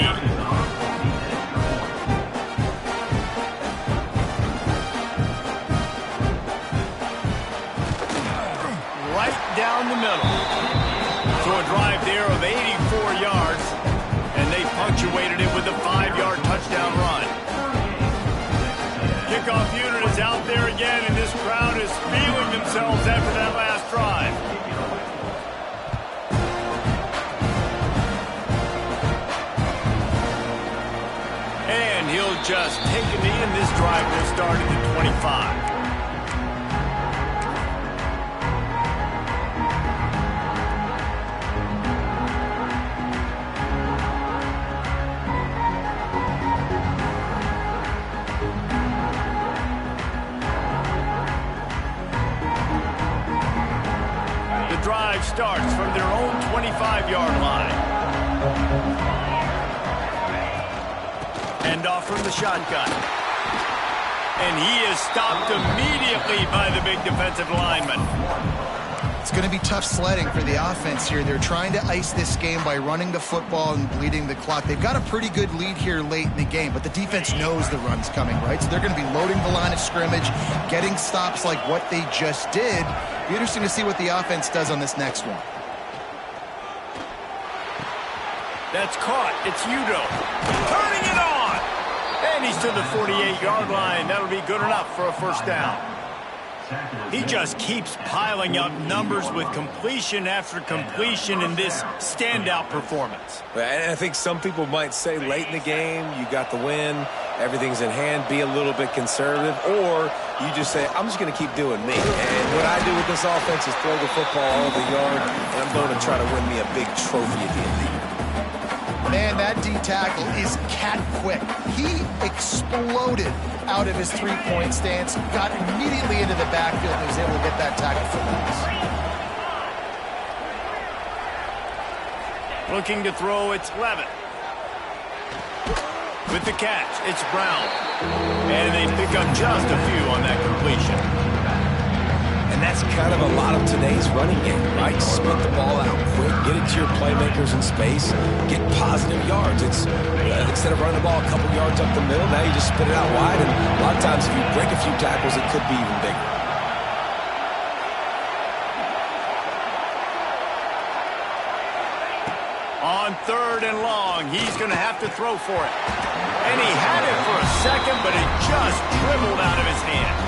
Down the middle. So a drive there of 84 yards, and they punctuated it with a 5-yard touchdown run. Kickoff unit is out there again, and this crowd is feeling themselves after that last drive. just take a knee, and this drive will start at the 25. The drive starts from their own 25-yard line. Hand off from the shotgun. And he is stopped immediately by the big defensive lineman. It's going to be tough sledding for the offense here. They're trying to ice this game by running the football and bleeding the clock. They've got a pretty good lead here late in the game, but the defense knows the run's coming, right? So they're going to be loading the line of scrimmage, getting stops like what they just did. Be interesting to see what the offense does on this next one. That's caught. It's Udo. Turning it on. And he's to the 48-yard line. That'll be good enough for a first down. He just keeps piling up numbers with completion after completion in this standout performance. And I think some people might say late in the game, you got the win, everything's in hand, be a little bit conservative, or you just say, I'm just going to keep doing me. And what I do with this offense is throw the football all over the yard, and I'm going to try to win me a big trophy at the end of the year. Man, that D tackle is cat quick. He exploded out of his three-point stance, got immediately into the backfield, and was able to get that tackle for loss. Looking to throw, it's Levitt. With the catch, it's Brown. And they pick up just a few on that completion. And that's kind of a lot of today's running game, right? Split the ball out quick, get it to your playmakers in space, get positive yards. It's instead of running the ball a couple yards up the middle, now you just spit it out wide, and a lot of times if you break a few tackles, it could be even bigger. On 3rd and long, he's going to have to throw for it. And he had it for a second, but it just dribbled out of his hands.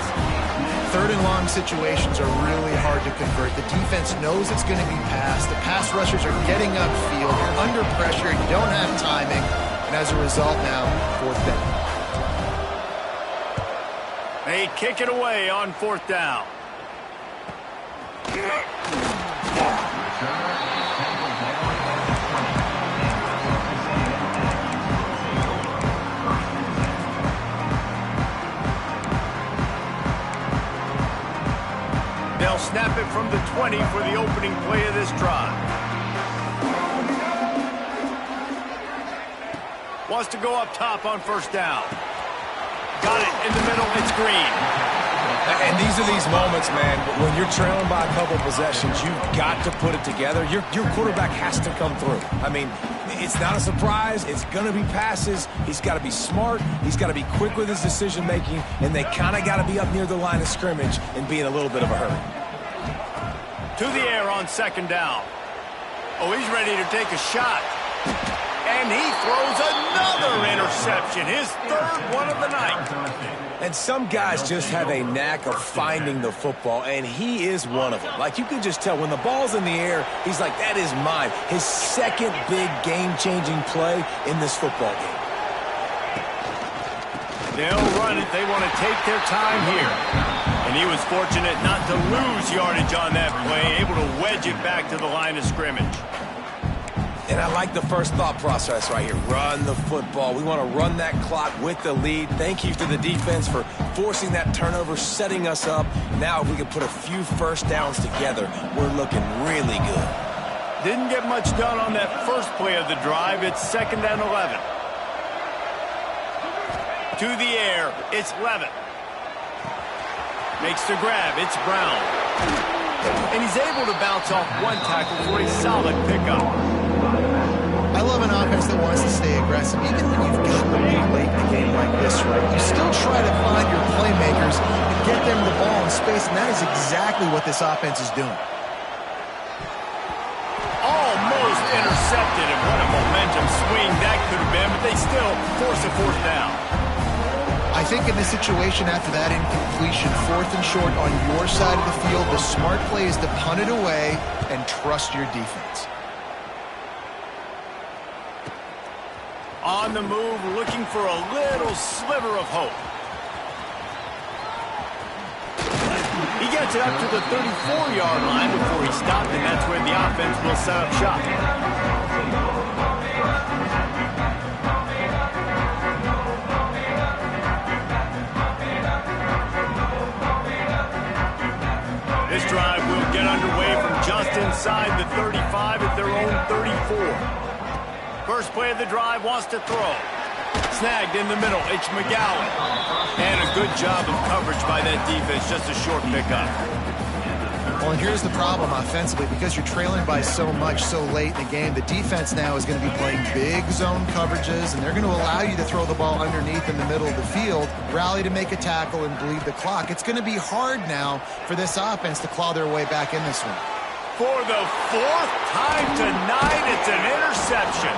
3rd and long situations are really hard to convert. The defense knows it's going to be passed. The pass rushers are getting upfield. You're under pressure. You don't have timing. And as a result now, 4th down. They kick it away on 4th down. They'll snap it from the 20 for the opening play of this drive. Wants to go up top on 1st down. Got it in the middle. It's Green. And these are these moments, man, when you're trailing by a couple possessions, you've got to put it together. Your quarterback has to come through. I mean, it's not a surprise. It's going to be passes. He's got to be smart. He's got to be quick with his decision-making, and they kind of got to be up near the line of scrimmage and be in a little bit of a hurry. To the air on 2nd down. Oh, he's ready to take a shot. And he throws another interception, his 3rd one of the night. And some guys just have a knack of finding the football, and he is one of them. Like, you can just tell when the ball's in the air, he's like, that is mine. His 2nd big game-changing play in this football game. They'll run it. They want to take their time here. And he was fortunate not to lose yardage on that play, able to wedge it back to the line of scrimmage. And I like the first thought process right here. Run the football. We want to run that clock with the lead. Thank you to the defense for forcing that turnover, setting us up. Now if we can put a few first downs together, we're looking really good. Didn't get much done on that first play of the drive. It's 2nd and 11. To the air, it's Levitt. Makes the grab, it's Brown. And he's able to bounce off one tackle for a solid pickup. I love an offense that wants to stay aggressive. Even when you've got the lead late in the game like this, right, you still try to find your playmakers and get them the ball in space, and that is exactly what this offense is doing. Almost intercepted, and what a momentum swing that could have been, but they still force a 4th down. I think in this situation after that incompletion, 4th and short on your side of the field, the smart play is to punt it away and trust your defense. On the move, looking for a little sliver of hope. He gets it up to the 34-yard line before he stopped, and that's where the offense will set up shop. This drive will get underway from just inside the 35 at their own 34. First play of the drive, wants to throw. Snagged in the middle, it's McGowan. And a good job of coverage by that defense, just a short pickup. Well, and here's the problem offensively. Because you're trailing by so much so late in the game, the defense now is going to be playing big zone coverages, and they're going to allow you to throw the ball underneath in the middle of the field, rally to make a tackle, and bleed the clock. It's going to be hard now for this offense to claw their way back in this one. For the fourth time tonight, it's an interception.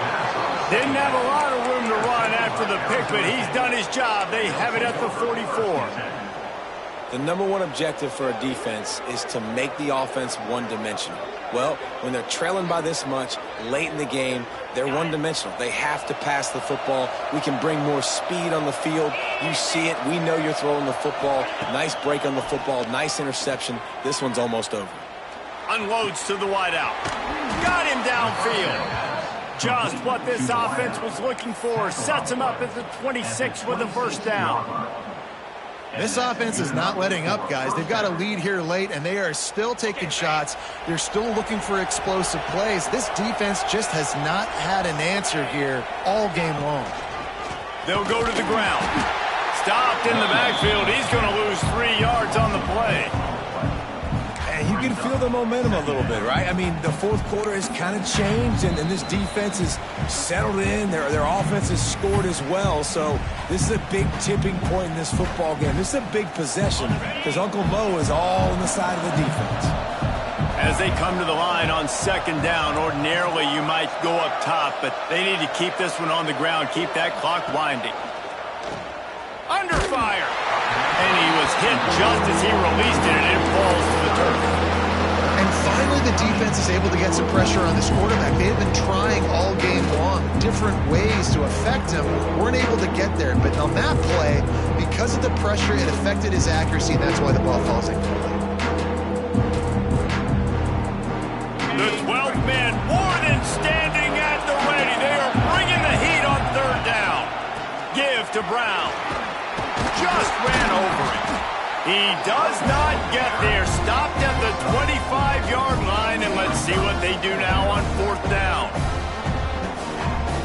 Didn't have a lot of room to run after the pick, but he's done his job. They have it at the 44. The number one objective for a defense is to make the offense one-dimensional. Well, when they're trailing by this much late in the game, they're one-dimensional. They have to pass the football. We can bring more speed on the field. You see it. We know you're throwing the football. Nice break on the football. Nice interception. This one's almost over. Unloads to the wideout. Got him downfield. Just what this offense was looking for. Sets him up at the 26 with a first down. This offense is not letting up, guys. They've got a lead here late, and they are still taking shots. They're still looking for explosive plays. This defense just has not had an answer here all game long. They'll go to the ground. Stopped in the backfield. He's going to lose 3 yards on the play. You can feel the momentum a little bit, right? I mean, the fourth quarter has kind of changed, and this defense is settled in. Their offense has scored as well, so this is a big tipping point in this football game. This is a big possession because Uncle Mo is all on the side of the defense. As they come to the line on second down, ordinarily you might go up top, but they need to keep this one on the ground, keep that clock winding. Under fire. And he was hit just as he released it, and it falls to the turf. And finally, the defense is able to get some pressure on this quarterback. They have been trying all game long different ways to affect him. Weren't able to get there. But on that play, because of the pressure, it affected his accuracy, and that's why the ball falls incomplete. The 12th man more than standing at the ready. They are bringing the heat on third down. Give to Brown. Just ran over it. He does not get there. Stopped at the 25-yard line, and let's see what they do now on fourth down.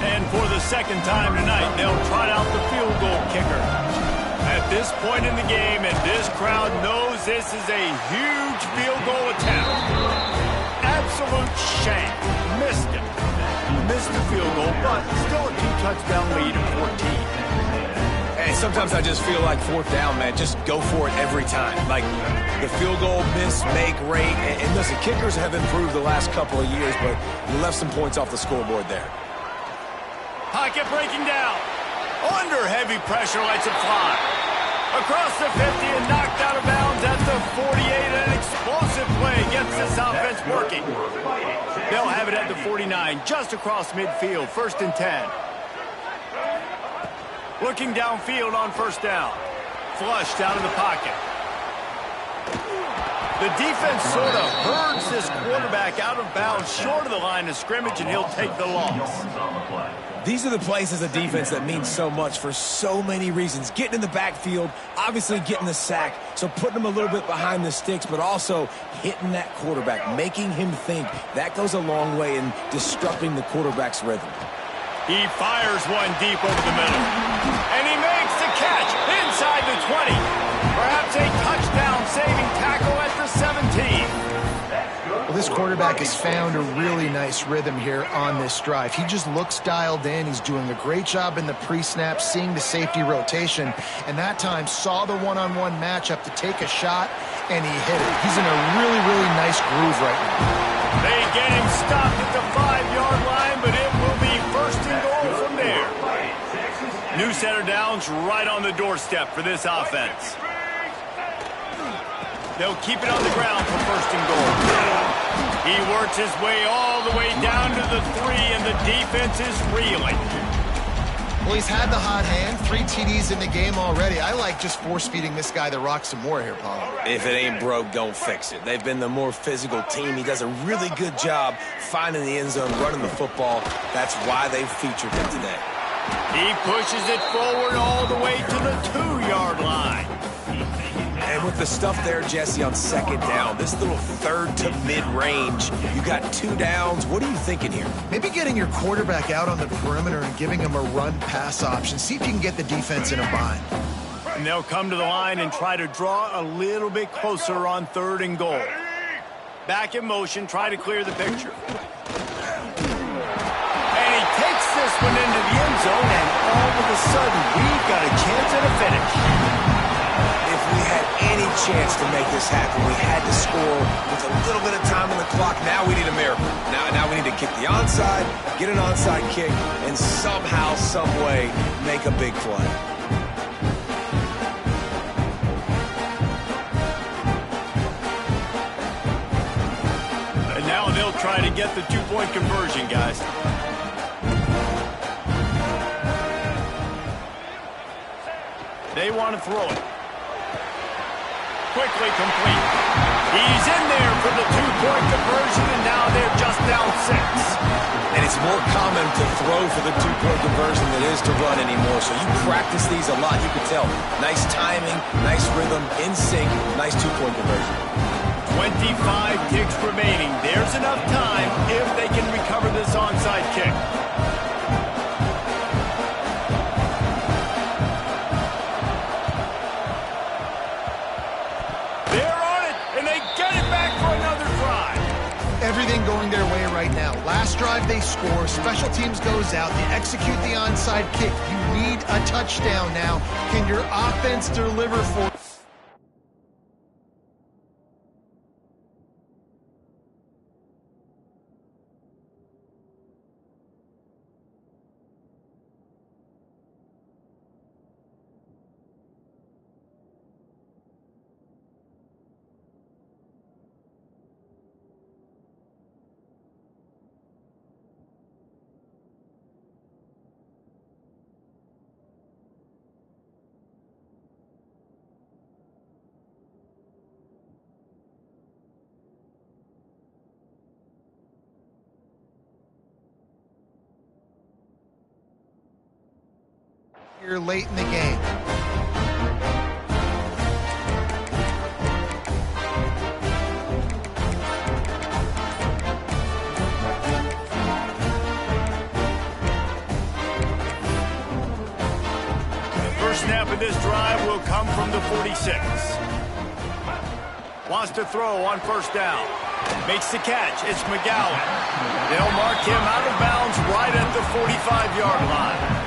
And for the second time tonight, they'll trot out the field goal kicker. At this point in the game, and this crowd knows this is a huge field goal attempt. Absolute shame. Missed it. Missed the field goal, but still a 2-touchdown lead of 14. Hey, sometimes I just feel like fourth down, man. Just go for it every time. Like the field goal miss, make rate. And listen, kickers have improved the last couple of years, but you left some points off the scoreboard there. Pocket breaking down. Under heavy pressure, lets it fly. Across the 50 and knocked out of bounds at the 48. An explosive play gets this offense working. They'll have it at the 49, just across midfield, 1st and 10. Looking downfield on first down. Flushed out of the pocket. The defense sort of herds this quarterback out of bounds short of the line of scrimmage, and he'll take the loss. These are the plays as a defense that mean so much for so many reasons. Getting in the backfield, obviously getting the sack, so putting him a little bit behind the sticks, but also hitting that quarterback, making him think. That goes a long way in disrupting the quarterback's rhythm. He fires one deep over the middle. And he makes the catch inside the 20. Perhaps a touchdown-saving tackle at the 17. Well, this quarterback has found a really nice rhythm here on this drive. He just looks dialed in. He's doing a great job in the pre-snap, seeing the safety rotation, and that time saw the one-on-one matchup to take a shot, and he hit it. He's in a really, really nice groove right now. They get him stopped at the 5-yard line, but it will be 1st and goal from there. New set of downs right on the doorstep for this offense. They'll keep it on the ground for 1st and goal. He works his way all the way down to the 3, and the defense is reeling. Well, he's had the hot hand, 3 TDs in the game already. I like just force-feeding this guy the rock some more here, Paul. If it ain't broke, don't fix it. They've been the more physical team. He does a really good job finding the end zone, running the football. That's why they've featured him today. He pushes it forward all the way to the 2-yard line. And with the stuff there, Jesse, on second down, this little third to mid-range, you got 2 downs. What are you thinking here? Maybe getting your quarterback out on the perimeter and giving him a run-pass option. See if you can get the defense in a bind. And they'll come to the line and try to draw a little bit closer on 3rd and goal. Back in motion, try to clear the picture. And he takes this one into the end zone, and all of a sudden, we've got a chance at a finish. If we had any chance to make this happen, we had to score with a little bit of time on the clock. Now we need a miracle. Now we need to kick the onside, get an onside kick, and somehow, some way, make a big play. And now they'll try to get the 2-point conversion, guys. They want to throw it. Quickly complete. He's in there for the 2-point conversion, and now they're just down 6. And it's more common to throw for the 2-point conversion than it is to run anymore. So you practice these a lot. You can tell. Nice timing, nice rhythm, in sync, nice 2-point conversion. 25 ticks remaining. There's enough time if they can recover this onside kick. Everything going their way right now. Last drive they score, special teams goes out, they execute the onside kick. You need a touchdown now. Can your offense deliver for... Here late in the game. First snap of this drive will come from the 46. Wants to throw on 1st down. Makes the catch. It's McGowan. They'll mark him out of bounds right at the 45-yard line.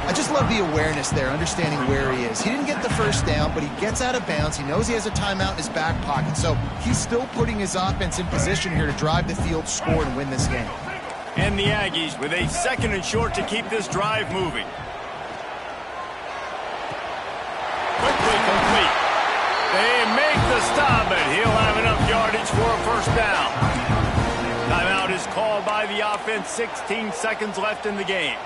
I just love the awareness there, understanding where he is. He didn't get the 1st down, but he gets out of bounds. He knows he has a timeout in his back pocket, so he's still putting his offense in position here to drive the field, score, and win this game. And the Aggies with a 2nd and short to keep this drive moving. Quickly complete. They make the stop, but he'll have enough yardage for a 1st down. Timeout is called by the offense. 16 seconds left in the game.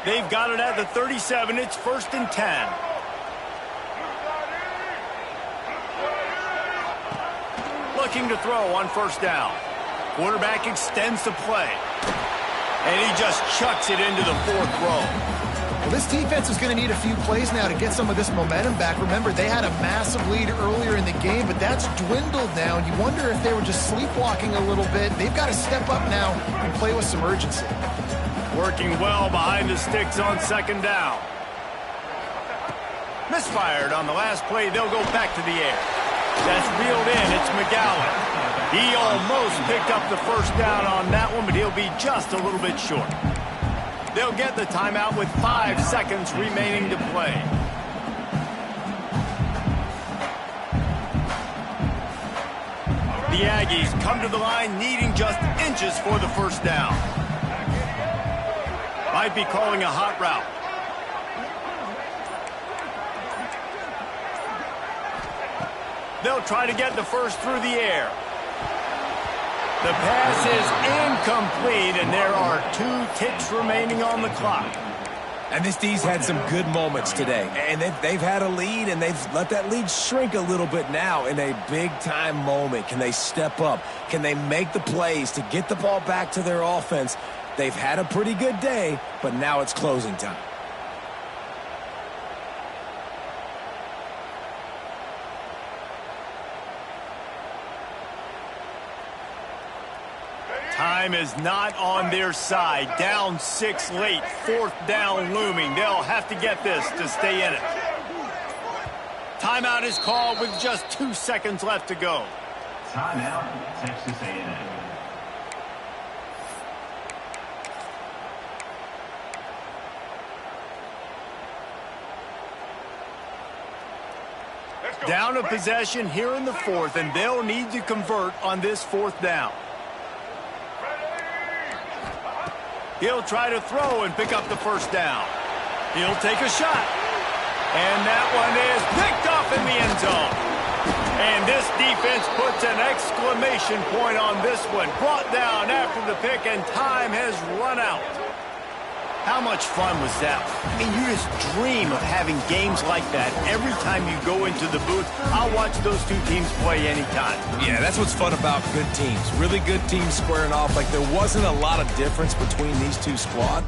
They've got it at the 37. It's 1st and 10. Looking to throw on 1st down. Quarterback extends the play. And he just chucks it into the 4th row. Well, this defense is going to need a few plays now to get some of this momentum back. Remember, they had a massive lead earlier in the game, but that's dwindled now. You wonder if they were just sleepwalking a little bit. They've got to step up now and play with some urgency. Working well behind the sticks on 2nd down. Misfired on the last play. They'll go back to the air. That's reeled in. It's McGowan. He almost picked up the 1st down on that one, but he'll be just a little bit short. They'll get the timeout with 5 seconds remaining to play. The Aggies come to the line needing just inches for the 1st down. Might be calling a hot route. They'll try to get the 1st through the air. The pass is incomplete, and there are 2 ticks remaining on the clock. And this D's had some good moments today. And they've had a lead, and they've let that lead shrink a little bit now in a big-time moment. Can they step up? Can they make the plays to get the ball back to their offense? They've had a pretty good day, but now it's closing time. Time is not on their side. Down 6 late. 4th down looming. They'll have to get this to stay in it. Timeout is called with just 2 seconds left to go. Timeout, Texas A&M. Down a possession here in the 4th, and they'll need to convert on this 4th down. He'll try to throw and pick up the 1st down. He'll take a shot. And that one is picked off in the end zone. And this defense puts an exclamation point on this one. Brought down after the pick, and time has run out. How much fun was that? I mean, you just dream of having games like that every time you go into the booth. I'll watch those 2 teams play anytime. Yeah, that's what's fun about good teams. Really good teams squaring off. Like, there wasn't a lot of difference between these 2 squads.